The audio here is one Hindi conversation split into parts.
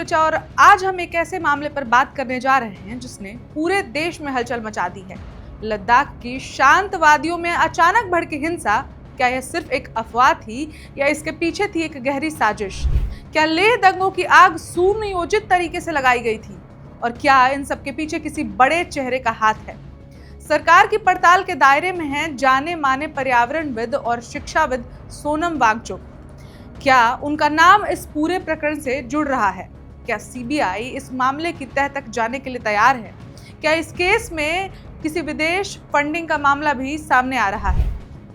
ऋचा और आज हम एक ऐसे मामले पर बात करने जा रहे हैं जिसने पूरे देश में हलचल मचा दी है। लद्दाख की शांत वादियों में अचानक भड़की हिंसा, क्या यह सिर्फ एक अफवाह थी या इसके पीछे थी एक गहरी साजिश? क्या लेह दंगों की आग सुनियोजित तरीके से लगाई गई थी और क्या इन सबके पीछे किसी बड़े चेहरे का हाथ है? सरकार की पड़ताल के दायरे में हैं जाने माने पर्यावरणविद और शिक्षाविद सोनम वांगचुक। क्या उनका नाम इस पूरे प्रकरण से जुड़ रहा है? क्या सीबीआई इस मामले की तह तक जाने के लिए तैयार है? क्या इस केस में किसी विदेश फंडिंग का मामला भी सामने आ रहा है?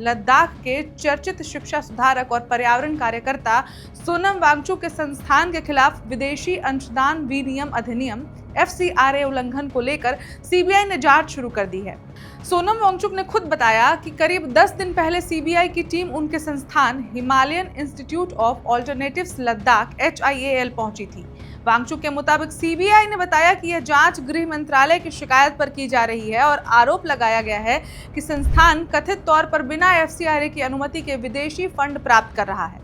लद्दाख के चर्चित शिक्षा सुधारक और पर्यावरण कार्यकर्ता सोनम वांगचुक के संस्थान के खिलाफ विदेशी अंशदान विनियम अधिनियम FCRA उल्लंघन को लेकर सीबीआई ने जांच शुरू कर दी है। सोनम वांगचुक ने खुद बताया कि करीब 10 दिन पहले सीबीआई की टीम उनके संस्थान Himalayan institute of alternatives Ladakh HIAL पहुंची थी। वांगचुक के मुताबिक सीबीआई ने बताया कि यह जांच गृह मंत्रालय की शिकायत पर की जा रही है और आरोप लगाया गया है कि संस्थान कथित तौर पर बिना FCRA की अनुमति के विदेशी फंड प्राप्त कर रहा है।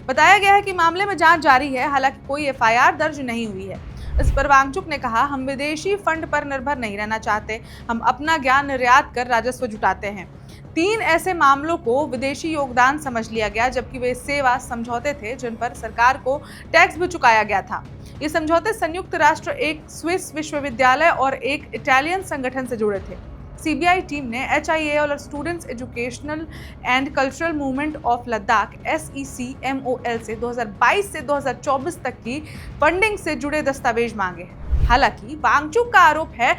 बताया गया है कि मामले में जांच जारी है, हालांकि कोई FIR दर्ज नहीं हुई है। इस पर वांगचुक ने कहा, हम विदेशी फंड पर निर्भर नहीं रहना चाहते, हम अपना ज्ञान निर्यात कर राजस्व जुटाते हैं। 3 ऐसे मामलों को विदेशी योगदान समझ लिया गया, जबकि वे सेवा समझौते थे जिन पर सरकार को टैक्स भी चुकाया गया था। ये समझौते संयुक्त राष्ट्र, एक स्विस विश्वविद्यालय और एक इटालियन संगठन से जुड़े थे। सीबीआई टीम ने HIAL और students educational and cultural movement of Ladakh SECMOL से 2022 से 2024 तक की फंडिंग से जुड़े दस्तावेज मांगे हैं। हालांकि वांगचुक का आरोप है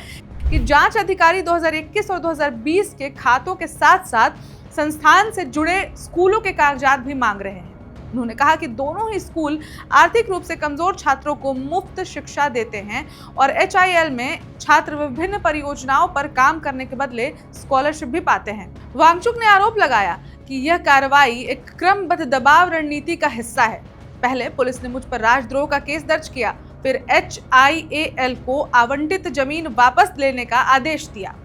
कि जांच अधिकारी 2021 और 2020 के खातों के साथ साथ संस्थान से जुड़े स्कूलों के कागजात भी मांग रहे हैं। उन्होंने कहा कि दोनों ही स्कूल आर्थिक रूप से कमजोर छात्रों को मुफ्त शिक्षा देते हैं और HIAL में छात्र विभिन्न परियोजनाओं पर काम करने के बदले स्कॉलरशिप भी पाते हैं। वांगचुक ने आरोप लगाया कि यह कार्रवाई एक क्रमबद्ध दबाव रणनीति का हिस्सा है। पहले पुलिस ने मुझ पर राजद्रोह का केस दर्ज किया, फिर HIAL को आवंटित जमीन वापस लेने का आदेश दिया।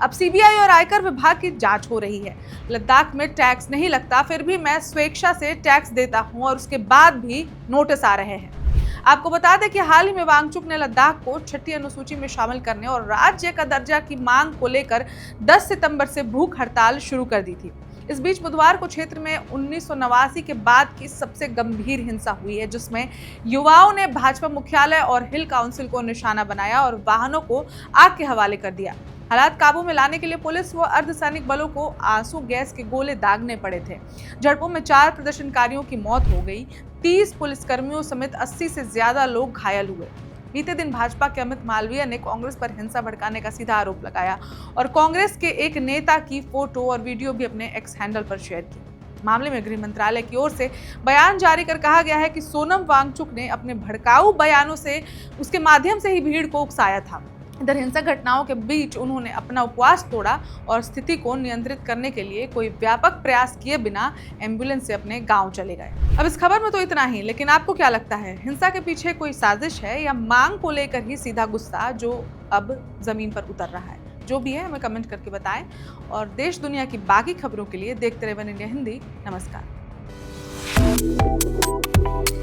अब सीबीआई और आयकर विभाग की जांच हो रही है। लद्दाख में टैक्स नहीं लगता, फिर भी मैं स्वेच्छा से टैक्स देता हूं और उसके बाद भी नोटिस आ रहे हैं। आपको बता दें कि हाल ही में वांगचुक ने लद्दाख को 6ठी अनुसूची में शामिल करने और राज्य का दर्जा की मांग को लेकर 10 सितंबर से भूख हड़ताल शुरू कर दी थी। इस बीच बुधवार को क्षेत्र में 1989 के बाद की सबसे गंभीर हिंसा हुई है, जिसमें युवाओं ने भाजपा मुख्यालय और हिल काउंसिल को निशाना बनाया और वाहनों को आग के हवाले कर दिया। हालात काबू में लाने के लिए पुलिस व अर्धसैनिक बलों को आंसू गैस के गोले दागने पड़े थे। झड़पों में 4 प्रदर्शनकारियों की मौत हो गई, 30 पुलिसकर्मियों समेत 80 से ज्यादा लोग घायल हुए। बीते दिन भाजपा के अमित मालवीय ने कांग्रेस पर हिंसा भड़काने का सीधा आरोप लगाया और कांग्रेस के एक नेता की फोटो और वीडियो भी अपने एक्स हैंडल पर शेयर की। मामले में गृह मंत्रालय की ओर से बयान जारी कर कहा गया है कि सोनम वांगचुक ने अपने भड़काऊ बयानों से उसके माध्यम से ही भीड़ को उकसाया था। इधर हिंसक घटनाओं के बीच उन्होंने अपना उपवास तोड़ा और स्थिति को नियंत्रित करने के लिए कोई व्यापक प्रयास किए बिना एम्बुलेंस से अपने गांव चले गए। अब इस खबर में तो इतना ही, लेकिन आपको क्या लगता है, हिंसा के पीछे कोई साजिश है या मांग को लेकर ही सीधा गुस्सा जो अब जमीन पर उतर रहा है? जो भी है हमें कमेंट करके बताएं और देश दुनिया की बाकी खबरों के लिए देखते रहे वन इंडिया हिंदी। नमस्कार।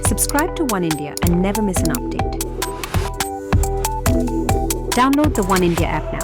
Subscribe to One India and never miss an update. Download the One India app now.